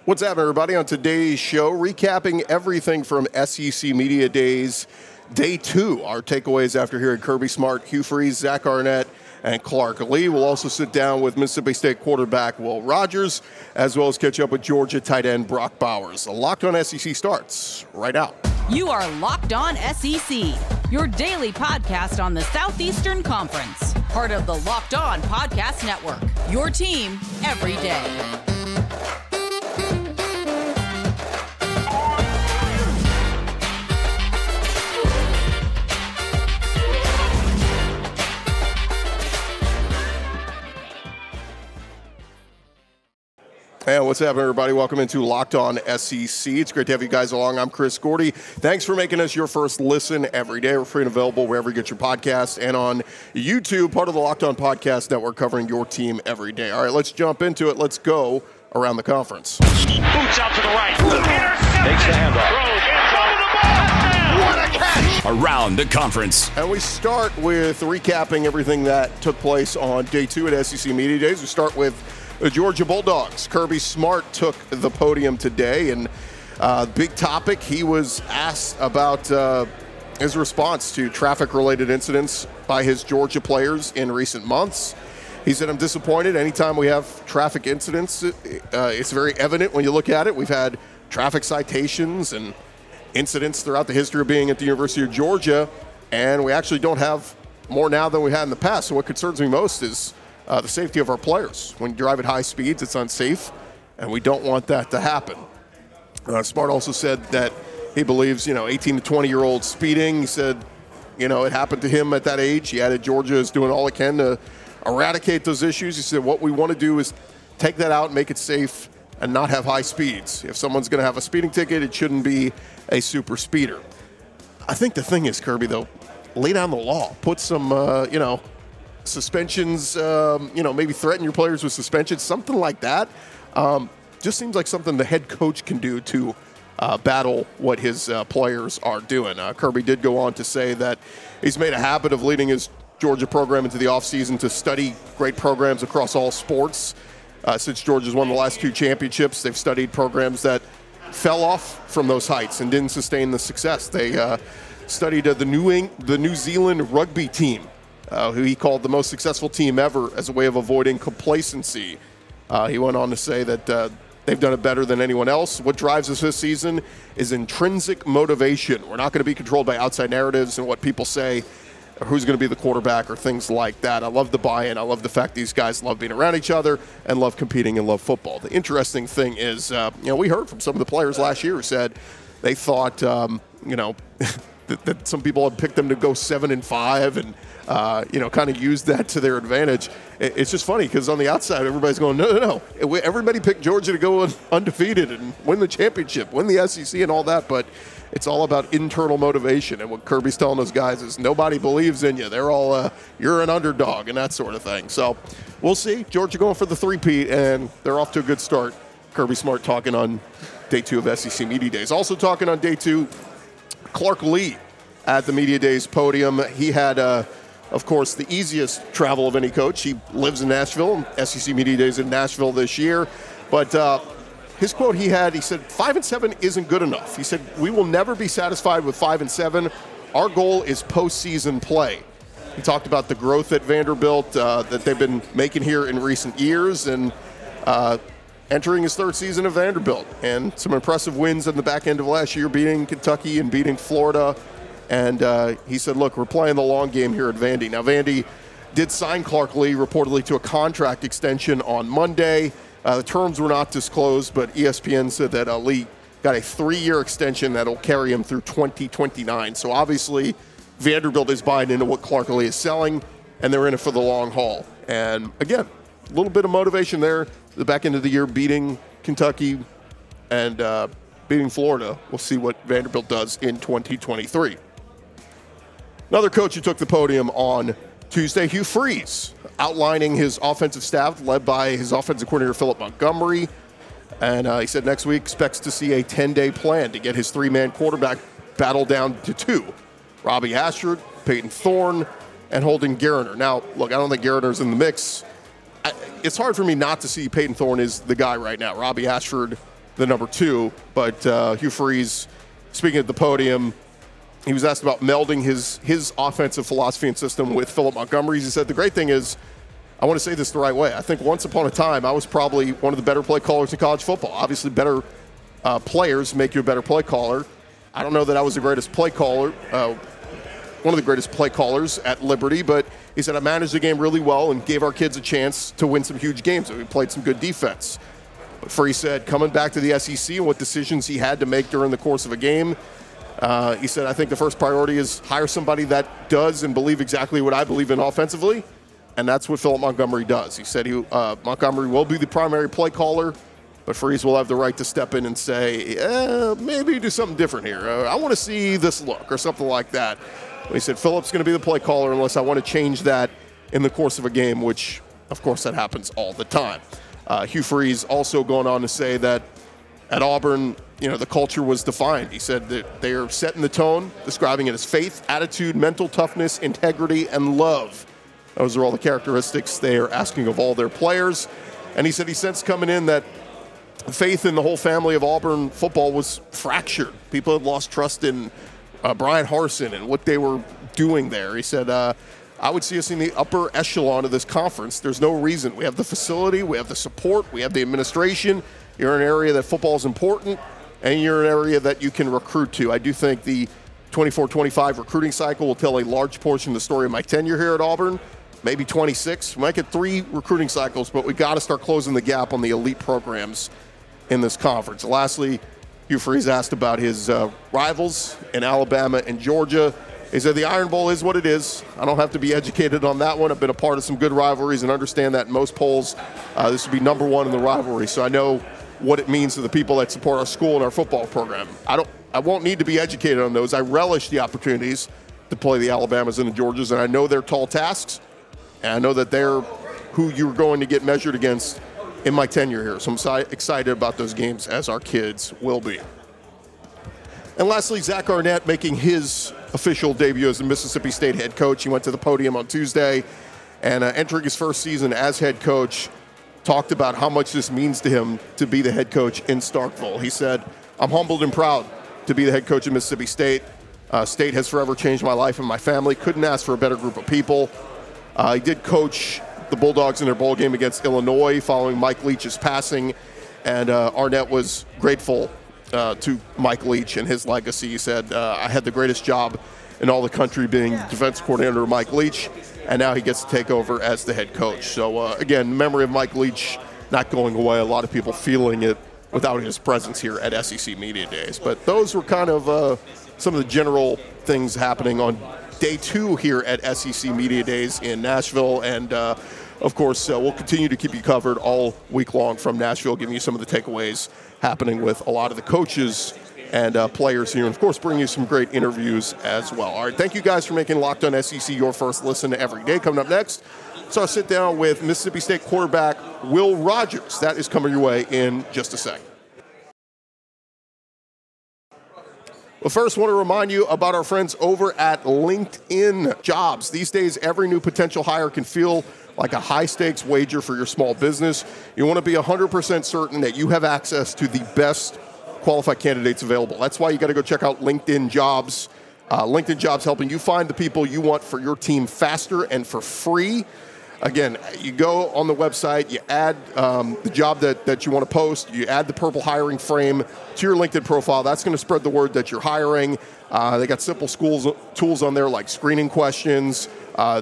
What's happening, everybody? On today's show, recapping everything from SEC Media Days Day 2. Our takeaways after hearing Kirby Smart, Hugh Freeze, Zach Arnett, and Clark Lea. We'll also sit down with Mississippi State quarterback Will Rogers, as well as catch up with Georgia tight end Brock Bowers. The Locked On SEC starts right now. You are Locked On SEC, your daily podcast on the Southeastern Conference. Part of the Locked On Podcast Network, your team every day. Hey, what's happening, everybody? Welcome into Locked On SEC. It's great to have you guys along. I'm Chris Gordy. Thanks for making us your first listen every day. We're free and available wherever you get your podcasts and on YouTube, part of the Locked On Podcast Network, covering your team every day. All right, let's jump into it. Let's go around the conference. Boots out to the right. Intercepted. Takes the handoff. What a catch! Around the conference. And we start with recapping everything that took place on Day 2 at SEC Media Days. We start with the Georgia Bulldogs. Kirby Smart took the podium today, and big topic, he was asked about his response to traffic-related incidents by his Georgia players in recent months. He said, I'm disappointed anytime we have traffic incidents. It's very evident when you look at it. We've had traffic citations and incidents throughout the history of being at the University of Georgia, and we actually don't have more now than we had in the past. So what concerns me most is the safety of our players. When you drive at high speeds, it's unsafe, and we don't want that to happen. Smart also said that he believes, 18 to 20-year-olds speeding. He said, it happened to him at that age. He added Georgia is doing all it can to eradicate those issues. He said what we want to do is take that out and make it safe and not have high speeds. If someone's going to have a speeding ticket, it shouldn't be a super speeder. I think the thing is, Kirby, though, lay down the law. Put some, suspensions, maybe threaten your players with suspensions, something like that. Just seems like something the head coach can do to battle what his players are doing. Kirby did go on to say that he's made a habit of leading his Georgia program into the offseason to study great programs across all sports. Since Georgia's won the last 2 championships, they've studied programs that fell off from those heights and didn't sustain the success. They studied the New Zealand rugby team, who he called the most successful team ever, as a way of avoiding complacency. He went on to say that they've done it better than anyone else. What drives us this season is intrinsic motivation. We're not going to be controlled by outside narratives and what people say, or who's going to be the quarterback or things like that. I love the buy-in. I love the fact these guys love being around each other and love competing and love football. The interesting thing is, we heard from some of the players last year who said they thought, that some people had picked them to go 7-5 and, kind of used that to their advantage. It's just funny because on the outside, everybody's going, no. Everybody picked Georgia to go undefeated and win the championship, win the SEC and all that, but it's all about internal motivation. And what Kirby's telling those guys is nobody believes in you. They're all, you're an underdog and that sort of thing. So we'll see. Georgia going for the three-peat, and they're off to a good start. Kirby Smart talking on Day 2 of SEC Media Days. Also talking on Day 2, Clark Lea at the Media Days podium. He had, of course, the easiest travel of any coach. He lives in Nashville, SEC Media Days in Nashville this year. But his quote he said, 5-7 isn't good enough. He said, we will never be satisfied with 5-7. Our goal is postseason play. He talked about the growth at Vanderbilt that they've been making here in recent years, and entering his 3rd season of Vanderbilt, and some impressive wins in the back end of last year, beating Kentucky and beating Florida. And he said, look, we're playing the long game here at Vandy. Now, Vandy did sign Clark Lea reportedly to a contract extension on Monday. The terms were not disclosed, but ESPN said that Lea got a 3-year extension that will carry him through 2029. So obviously, Vanderbilt is buying into what Clark Lea is selling, and they're in it for the long haul. And again, a little bit of motivation there. The back end of the year, beating Kentucky and beating Florida. We'll see what Vanderbilt does in 2023. Another coach who took the podium on Tuesday, Hugh Freeze, outlining his offensive staff led by his offensive coordinator, Philip Montgomery. And he said next week expects to see a 10-day plan to get his 3-man quarterback battle down to 2. Robbie Ashford, Peyton Thorne, and Holden Geriner. Now, look, I don't think Geriner's in the mix. It's hard for me not to see Peyton Thorne is the guy right now. Robbie Ashford the number 2. But Hugh Freeze, speaking at the podium, he was asked about melding his offensive philosophy and system with Philip Montgomery's. He said, the great thing is, I want to say this the right way. I think once upon a time, I was probably one of the better play callers in college football. Obviously, better players make you a better play caller. I don't know that I was the greatest play caller, one of the greatest play callers at Liberty, but he said I managed the game really well and gave our kids a chance to win some huge games. We played some good defense. But Freeze said coming back to the SEC and what decisions he had to make during the course of a game, he said, I think the first priority is hire somebody that does and believe exactly what I believe in offensively, and that's what Philip Montgomery does. He said Montgomery will be the primary play caller, but Freeze will have the right to step in and say, maybe do something different here. I want to see this look or something like that. He said Philip's going to be the play caller unless I want to change that in the course of a game, which, of course, that happens all the time. Hugh Freeze also going on to say that at Auburn, the culture was defined. He said that they are setting the tone, describing it as faith, attitude, mental toughness, integrity, and love. Those are all the characteristics they are asking of all their players. And he said he sensed coming in that faith in the whole family of Auburn football was fractured. People had lost trust in Brian Harsin and what they were doing there. He said, I would see us in the upper echelon of this conference. There's no reason. We have the facility, we have the support, we have the administration. You're in an area that football is important, and you're in an area that you can recruit to. I do think the 24-25 recruiting cycle will tell a large portion of the story of my tenure here at Auburn, maybe 26. We might get 3 recruiting cycles, but we got to start closing the gap on the elite programs in this conference. Lastly, Hugh Freeze asked about his rivals in Alabama and Georgia. He said the Iron Bowl is what it is. I don't have to be educated on that one. I've been a part of some good rivalries and understand that in most polls, this would be number 1 in the rivalry. So I know what it means to the people that support our school and our football program. I won't need to be educated on those. I relish the opportunities to play the Alabamas and the Georgias, and I know they're tall tasks, and I know that they're who you're going to get measured against in my tenure here. So I'm excited about those games, as our kids will be. And lastly, Zach Arnett making his official debut as the Mississippi State head coach. He went to the podium on Tuesday and entering his first season as head coach, talked about how much this means to him to be the head coach in Starkville. He said, I'm humbled and proud to be the head coach of Mississippi State. State has forever changed my life and my family. Couldn't ask for a better group of people. He did coach the Bulldogs in their bowl game against Illinois following Mike Leach's passing, and Arnett was grateful to Mike Leach and his legacy. He said, I had the greatest job in all the country being defense coordinator of Mike Leach, and now he gets to take over as the head coach. So, again, memory of Mike Leach not going away. A lot of people feeling it without his presence here at SEC Media Days. But those were kind of some of the general things happening on day 2 here at SEC Media Days in Nashville. And, of course, we'll continue to keep you covered all week long from Nashville, giving you some of the takeaways happening with a lot of the coaches and players here. And, of course, bring you some great interviews as well. All right, thank you guys for making Locked On SEC your first listen every day. Coming up next, it's our sit-down with Mississippi State quarterback Will Rogers. That is coming your way in just a second. Well, first, I want to remind you about our friends over at LinkedIn Jobs. These days, every new potential hire can feel like a high-stakes wager for your small business. You want to be 100% certain that you have access to the best qualified candidates available. That's why you got to go check out LinkedIn Jobs. LinkedIn Jobs helping you find the people you want for your team faster and for free. Again, you go on the website, you add the job that you want to post, you add the purple hiring frame to your LinkedIn profile. That's going to spread the word that you're hiring. They got simple tools on there like screening questions.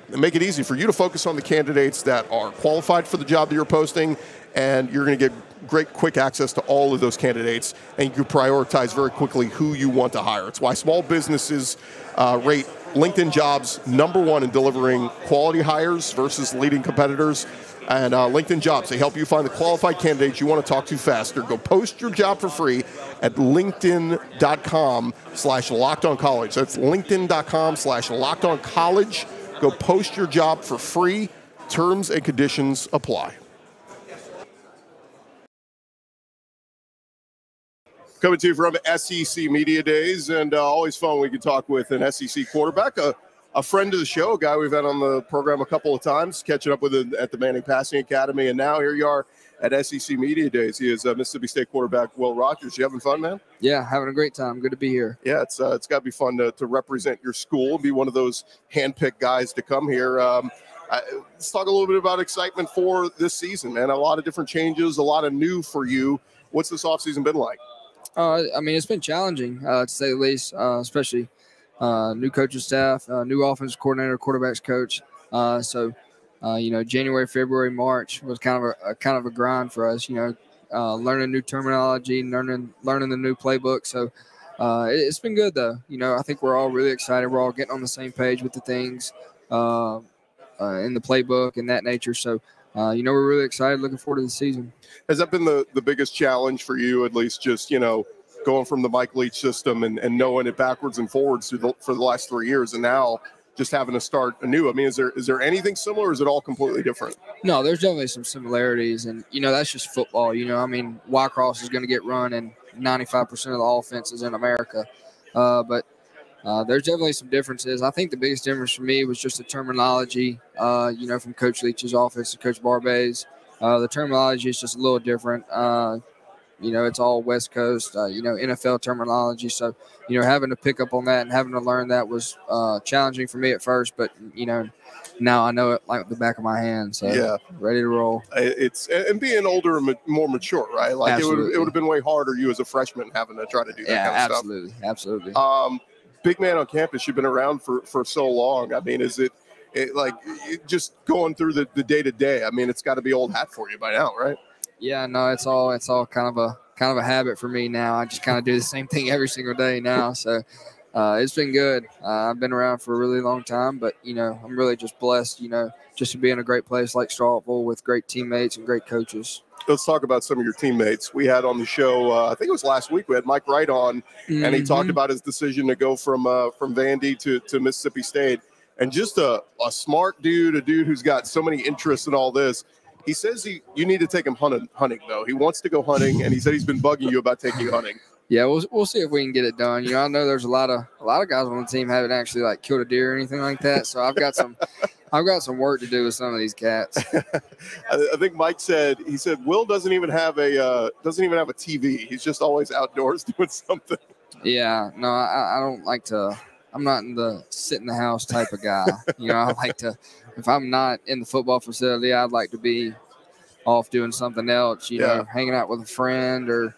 Make it easy for you to focus on the candidates that are qualified for the job that you're posting, and you're going to get great quick access to all of those candidates, and you can prioritize very quickly who you want to hire. It's why small businesses rate LinkedIn Jobs #1 in delivering quality hires versus leading competitors. And LinkedIn Jobs, they help you find the qualified candidates you want to talk to faster. Go post your job for free at linkedin.com/lockedoncollege. That's linkedin.com/lockedoncollege. Go post your job for free. Terms and conditions apply. Coming to you from SEC Media Days, and always fun when we can talk with an SEC quarterback, a a friend of the show, a guy we've had on the program a couple of times, catching up with him at the Manning Passing Academy, and now here you are at SEC Media Days. He is Mississippi State quarterback Will Rogers. You having fun, man? Yeah, having a great time. Good to be here. Yeah, it's got to be fun to represent your school and be one of those handpicked guys to come here. Let's talk a little bit about excitement for this season, man. A lot of different changes, a lot of new for you. What's this offseason been like? I mean, it's been challenging, to say the least, especially new coaching staff, new offensive coordinator, quarterbacks coach. January, February, March was kind of a grind for us, learning new terminology, learning the new playbook. So it's been good, though. I think we're all really excited. We're all getting on the same page with the things in the playbook and that nature. So, we're really excited, looking forward to the season. Has that been the biggest challenge for you, at least just, going from the Mike Leach system and knowing it backwards and forwards for the last 3 years, and now just having to start anew? I mean, is there anything similar, or is it all completely different? No, there's definitely some similarities, and, that's just football. Wycross is going to get run, and 95% of the offenses in America. But there's definitely some differences. I think the biggest difference for me was just the terminology, from Coach Leach's office to Coach Barbay's. The terminology is just a little different. It's all West Coast, NFL terminology. So, having to pick up on that and having to learn that was challenging for me at first. But, now I know it like the back of my hand. So, yeah, ready to roll. And being older and more mature, right? Like Absolutely. it would have been way harder, you as a freshman, having to try to do that kind of stuff. Absolutely. Big man on campus, you've been around for so long. I mean, is it just going through the day-to-day? I mean, it's got to be old hat for you by now, right? Yeah, no, it's all kind of a habit for me now. I just kind of do the same thing every single day now. So it's been good. I've been around for a really long time, but, I'm really just blessed, just to be in a great place like Stroughville with great teammates and great coaches. Let's talk about some of your teammates. We had on the show, I think it was last week, we had Mike Wright on, and he talked about his decision to go from Vandy to Mississippi State. And just a smart dude, a dude who's got so many interests in all this. He says you need to take him hunting, though. He wants to go hunting, and he said he's been bugging you about taking hunting. Yeah, we'll see if we can get it done. I know there's a lot of guys on the team haven't actually killed a deer or anything like that. So I've got some work to do with some of these cats. I think Mike said Will doesn't even have a TV. He's just always outdoors doing something. Yeah, no, I don't like to. I'm not in the sit in the house type of guy. I like to. If I'm not in the football facility, I'd like to be off doing something else. Hanging out with a friend or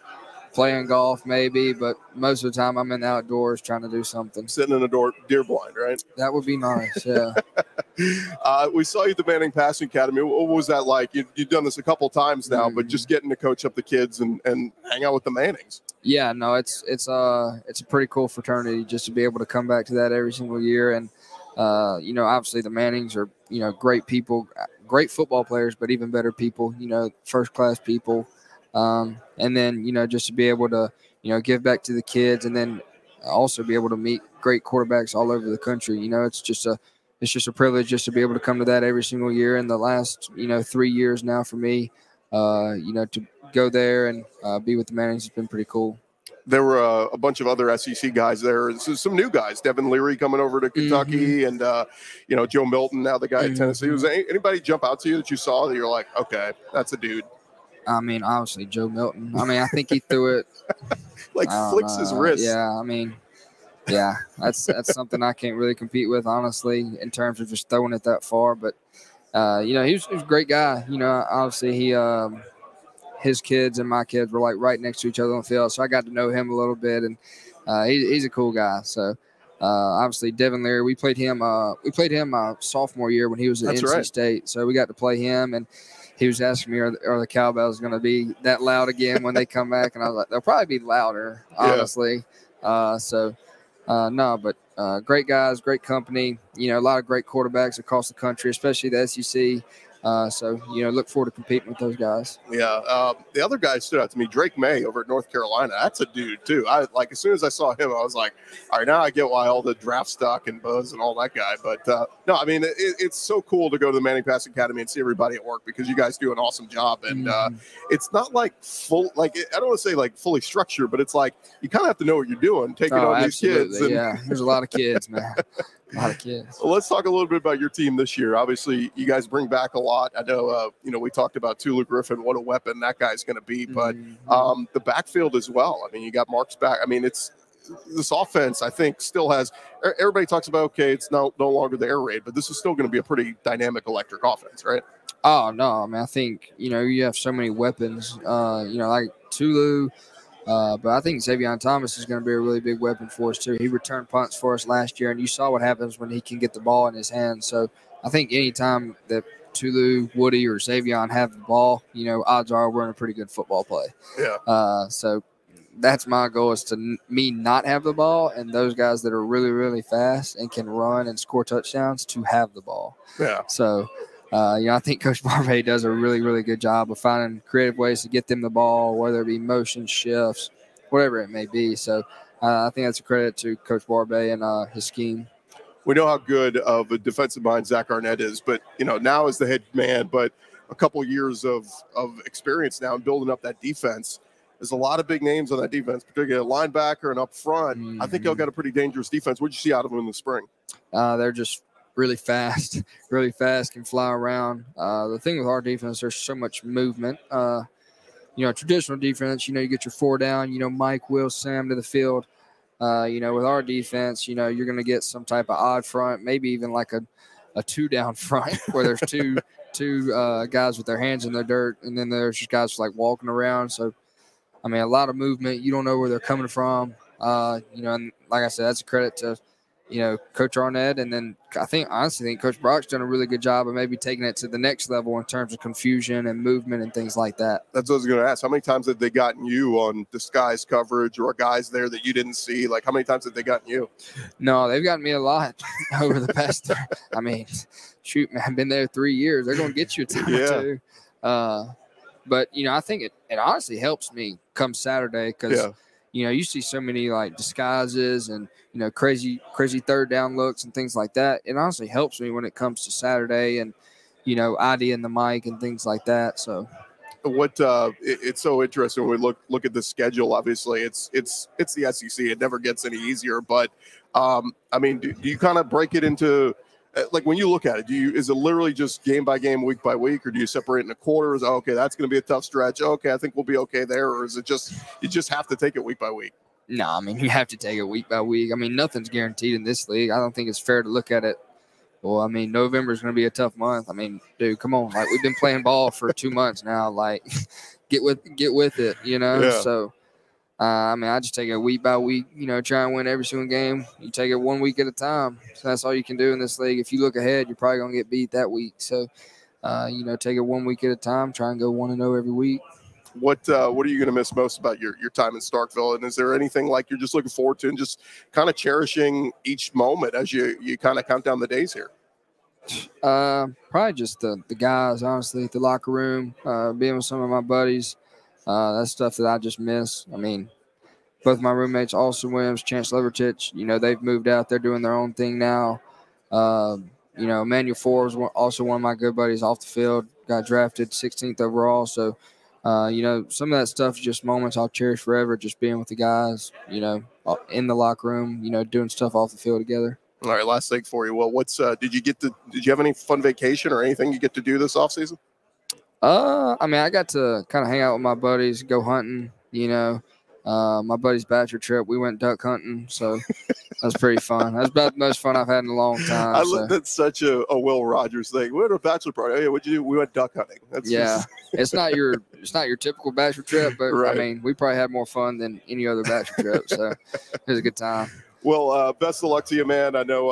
playing golf maybe, but most of the time I'm in the outdoors trying to do something. Sitting in a deer blind, right? That would be nice, yeah. We saw you at the Manning Passing Academy. What was that like? You've done this a couple of times now, but just getting to coach up the kids and hang out with the Mannings. Yeah, no, it's a pretty cool fraternity just to be able to come back to that every single year. And, obviously the Mannings are, great people, great football players, but even better people, first-class people. And then, just to be able to, give back to the kids and then also be able to meet great quarterbacks all over the country. It's just a privilege just to be able to come to that every single year. And the last, 3 years now for me, to go there and be with the Mannings has been pretty cool. There were a bunch of other SEC guys there. So some new guys, Devin Leary coming over to Kentucky and, Joe Milton, now the guy at Tennessee. Was anybody jump out to you that you saw that you're like, okay, that's a dude? I mean, obviously Joe Milton. I mean, I think he threw it. Flicks his wrist. Yeah, I mean, yeah, that's something I can't really compete with, honestly, in terms of just throwing it that far. But, he was a great guy. Obviously his kids and my kids were right next to each other on the field. So I got to know him a little bit, and he's a cool guy. So obviously Devin Leary, we played him sophomore year when he was at NC State. So we got to play him, and he was asking me, are the cowbells going to be that loud again when they come back? And I was like, they'll probably be louder, honestly. No, but great guys, great company, a lot of great quarterbacks across the country, especially the SEC. Look forward to competing with those guys. Yeah. The other guy stood out to me, Drake May over at North Carolina. That's a dude too. As soon as I saw him, I was like, all right, now I get why all the draft stock and buzz and all that guy. But no, I mean, it's so cool to go to the Manning Pass Academy and see everybody at work because you guys do an awesome job. And it's not full, I don't want to say fully structured, but it's you kind of have to know what you're doing, taking on these kids. Yeah. There's a lot of kids, man. A lot of kids. Well, let's talk a little bit about your team this year. Obviously, you guys bring back a lot. I know, we talked about Tulu Griffin, what a weapon that guy's going to be, but the backfield as well. I mean, you got Mark's back. I mean, it's this offense, I think, still has – everybody talks about, okay, it's no longer the air raid, but this is still going to be a pretty dynamic electric offense, right? Oh, no. I mean, I think, you have so many weapons, like Tulu. But I think Xavier Thomas is going to be a really big weapon for us, too. He returned punts for us last year, and you saw what happens when he can get the ball in his hands. So I think anytime that Tulu, Woody, or Xavier have the ball, odds are we're in a pretty good football play. Yeah. So that's my goal, is to me not have the ball, and those guys that are really, really fast and can run and score touchdowns to have the ball. Yeah. So I think Coach Barbay does a really, really good job of finding creative ways to get them the ball, whether it be motion shifts, whatever it may be. So I think that's a credit to Coach Barbay and his scheme. We know how good of a defensive mind Zach Arnett is, but, now as the head man, but a couple years of experience now in building up that defense. There's a lot of big names on that defense, particularly a linebacker and up front. I think they'll get a pretty dangerous defense. What did you see out of them in the spring? They're just really fast, can fly around. The thing with our defense, there's so much movement. Traditional defense, you get your 4 down, Mike, Will, Sam to the field. With our defense, you're going to get some type of odd front, maybe even like a 2 down front where there's two guys with their hands in the dirt, and then there's just guys like walking around. So, I mean, a lot of movement. You don't know where they're coming from. And like I said, that's a credit to Coach Arnett, and then I honestly think Coach Brock's done a really good job of maybe taking it to the next level in terms of confusion and movement and things like that. That's what I was going to ask. How many times have they gotten you on disguise coverage or guys there that you didn't see? Like, how many times have they gotten you? No, they've gotten me a lot over the past – I mean, shoot, man, I've been there 3 years. They're going to get you a time or two. But, I think it honestly helps me come Saturday because – you see so many like disguises and, crazy 3rd down looks and things like that. It honestly helps me when it comes to Saturday and, ID and the mic and things like that. So it's so interesting when we look at the schedule. Obviously it's the SEC. It never gets any easier, but I mean, do you kind of break it into, like when you look at it, is it literally just game by game, week by week, or do you separate into quarters? Oh, okay, that's going to be a tough stretch. Okay, I think we'll be okay there. Or is it just you just have to take it week by week? No, I mean, you have to take it week by week. I mean, nothing's guaranteed in this league. I don't think it's fair to look at it. Well, I mean, November is going to be a tough month. I mean, dude, come on. Like, we've been playing ball for 2 months now. Like, get with it, Yeah. So, I mean, I just take it week by week, try and win every single game. You take it 1 week at a time. So that's all you can do in this league. If you look ahead, you're probably going to get beat that week. So, take it 1 week at a time. Try and go 1-0 every week. What are you going to miss most about your time in Starkville? And is there anything like you're just looking forward to and just kind of cherishing each moment as you kind of count down the days here? Probably just the guys, honestly, the locker room, being with some of my buddies. That's stuff that I just miss. I mean, both my roommates, Austin Williams, Chance Levertich, they've moved out. They're doing their own thing now. Emmanuel Ford was also one of my good buddies off the field, got drafted 16th overall. So, some of that stuff is just moments I'll cherish forever, just being with the guys, in the locker room, doing stuff off the field together. All right, last thing for you. Well, did you have any fun vacation or anything you get to do this offseason? I mean, I got to kind of hang out with my buddies, go hunting, my buddy's bachelor trip. We went duck hunting, so that was pretty fun. That's about the most fun I've had in a long time. That's such a Will Rogers thing. We had a bachelor party. Oh, yeah, what'd you do? We went duck hunting. It's not your typical bachelor trip, but right. I mean, we probably had more fun than any other bachelor trip, so it was a good time. Well, best of luck to you, man. I know,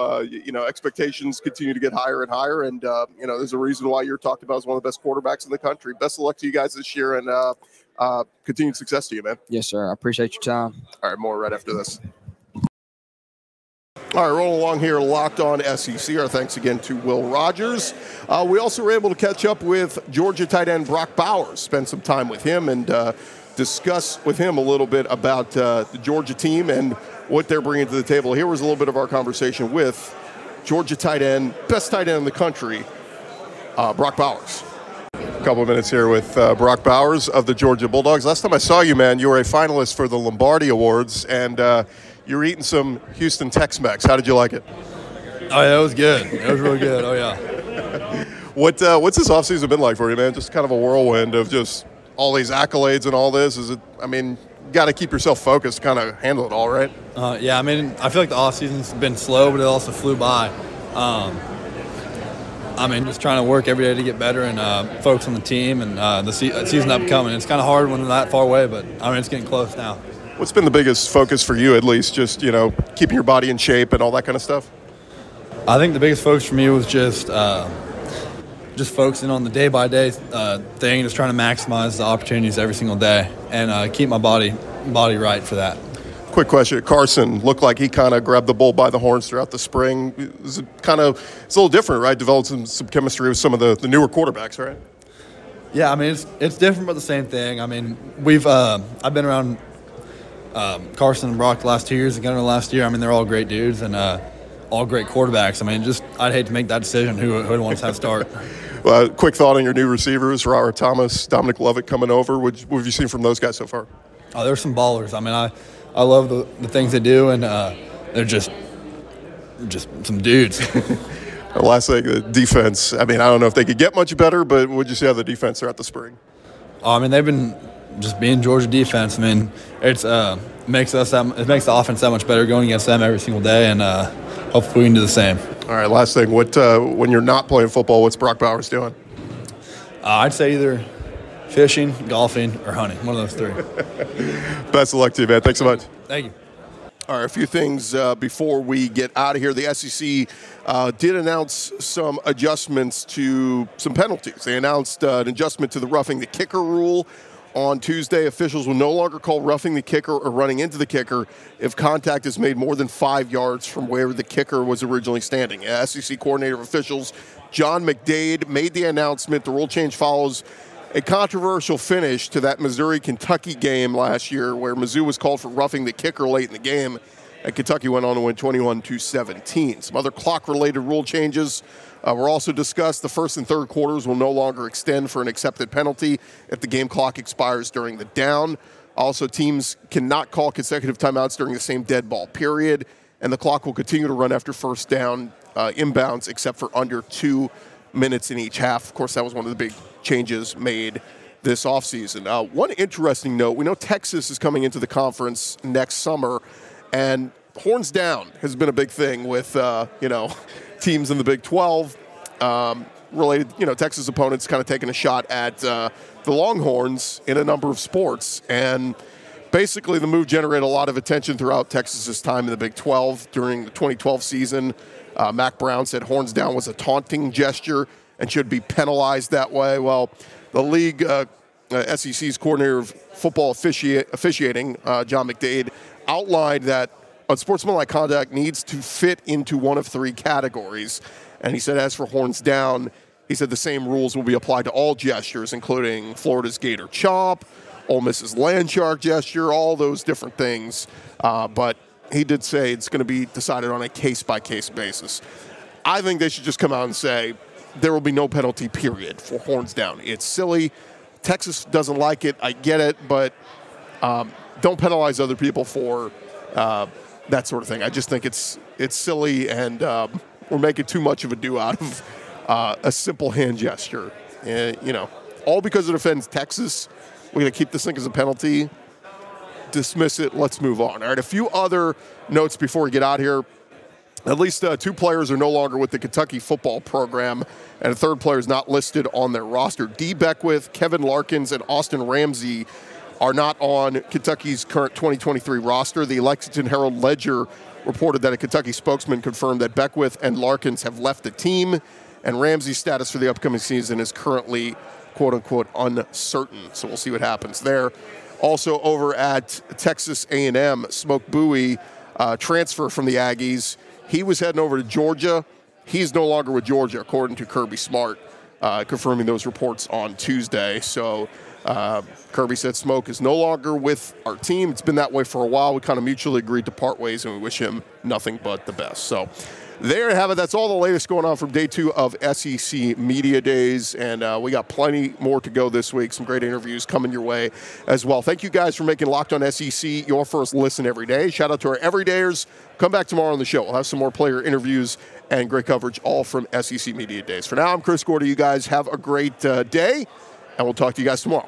expectations continue to get higher and higher, and, there's a reason why you're talked about as one of the best quarterbacks in the country. Best of luck to you guys this year, and continued success to you, man. Yes, sir. I appreciate your time. All right, more right after this. All right, rolling along here, Locked On SEC. Our thanks again to Will Rogers. We also were able to catch up with Georgia tight end Brock Bowers, spend some time with him, and discuss with him a little bit about the Georgia team and what they're bringing to the table. Here was a little bit of our conversation with Georgia tight end, best tight end in the country, Brock Bowers. A couple of minutes here with Brock Bowers of the Georgia Bulldogs. Last time I saw you, man, you were a finalist for the Lombardi Awards, and you were eating some Houston Tex-Mex. How did you like it? Oh, yeah, it was good. It was really good. Oh, yeah. What's this offseason been like for you, man? Just kind of a whirlwind of just all these accolades and all this. Is it? I mean, you got to keep yourself focused, kind of handle it all, right? Yeah, I mean, I feel like the offseason's been slow, but it also flew by. I mean, just trying to work every day to get better and focus on the team and the season upcoming. It's kind of hard when they're that far away, but, I mean, it's getting close now. What's been the biggest focus for you, at least, just, keeping your body in shape and all that kind of stuff? I think the biggest focus for me was just focusing on the day-by-day thing, just trying to maximize the opportunities every single day and keep my body right for that. Quick question. Carson looked like he kind of grabbed the bull by the horns throughout the spring. It's a little different, right? Developed some chemistry with some of the newer quarterbacks, right? Yeah, I mean, it's different but the same thing. I mean, I've been around Carson and Brock the last 2 years, and Gunnar last year. I mean, they're all great dudes and all great quarterbacks. I mean, I'd hate to make that decision who wants to have start. Well, quick thought on your new receivers, Robert Thomas, Dominic Lovett coming over. What have you seen from those guys so far? Oh, there's some ballers. I mean, I love the things they do, and they're just some dudes. The last thing, the defense. I mean, I don't know if they could get much better, but what did you see how the defense throughout the spring? Oh, I mean, they've been just being Georgia defense. I mean, it makes the offense that much better going against them every single day, and hopefully we can do the same. All right, last thing. When you're not playing football, what's Brock Bowers doing? I'd say either fishing, golfing, or hunting. One of those three. Best of luck to you, man. Thanks so much. Thank you. All right, a few things before we get out of here. The SEC did announce some adjustments to some penalties. They announced an adjustment to the roughing the kicker rule. On Tuesday, officials will no longer call roughing the kicker or running into the kicker if contact is made more than 5 yards from where the kicker was originally standing. SEC coordinator of officials John McDade made the announcement. The rule change follows a controversial finish to that Missouri-Kentucky game last year where Mizzou was called for roughing the kicker late in the game, and Kentucky went on to win 21-17. Some other clock-related rule changes were also discussed. The first and third quarters will no longer extend for an accepted penalty if the game clock expires during the down. Also, teams cannot call consecutive timeouts during the same dead ball period, and the clock will continue to run after first down inbounds except for under 2 minutes in each half. Of course, that was one of the big changes made this offseason. One interesting note, we know Texas is coming into the conference next summer, and horns down has been a big thing with, teams in the Big 12. Texas opponents kind of taking a shot at the Longhorns in a number of sports. And basically the move generated a lot of attention throughout Texas's time in the Big 12 during the 2012 season. Mac Brown said horns down was a taunting gesture and should be penalized that way. Well, the league, SEC's coordinator of football officiating, John McDade, outlined that unsportsmanlike conduct needs to fit into one of three categories. And he said, as for horns down, he said the same rules will be applied to all gestures, including Florida's Gator Chomp, Ole Miss's Land Shark gesture, all those different things. But he did say it's going to be decided on a case-by-case basis. I think they should just come out and say there will be no penalty, period, for horns down. It's silly. Texas doesn't like it. I get it. But don't penalize other people for that sort of thing. I just think it's silly, and we're making too much of a do out of a simple hand gesture. All because it offends Texas. We're going to keep this thing as a penalty, dismiss it, let's move on. All right, a few other notes before we get out here. At least two players are no longer with the Kentucky football program, and a third player is not listed on their roster. D. Beckwith, Kevin Larkins, and Austin Ramsey are not on Kentucky's current 2023 roster. The Lexington Herald-Ledger reported that a Kentucky spokesman confirmed that Beckwith and Larkins have left the team, and Ramsey's status for the upcoming season is currently, quote-unquote, uncertain. So we'll see what happens there. Also over at Texas A&M, Smoke Bowie, transfer from the Aggies. He was heading over to Georgia. He's no longer with Georgia, according to Kirby Smart, confirming those reports on Tuesday. So Kirby said Smoke is no longer with our team. It's been that way for a while. We kind of mutually agreed to part ways, and we wish him nothing but the best. So there you have it. That's all the latest going on from day 2 of SEC Media Days. And we got plenty more to go this week. Some great interviews coming your way as well. Thank you guys for making Locked On SEC your first listen every day. Shout out to our everydayers. Come back tomorrow on the show. We'll have some more player interviews and great coverage all from SEC Media Days. For now, I'm Chris Gordy. You guys have a great day, and we'll talk to you guys tomorrow.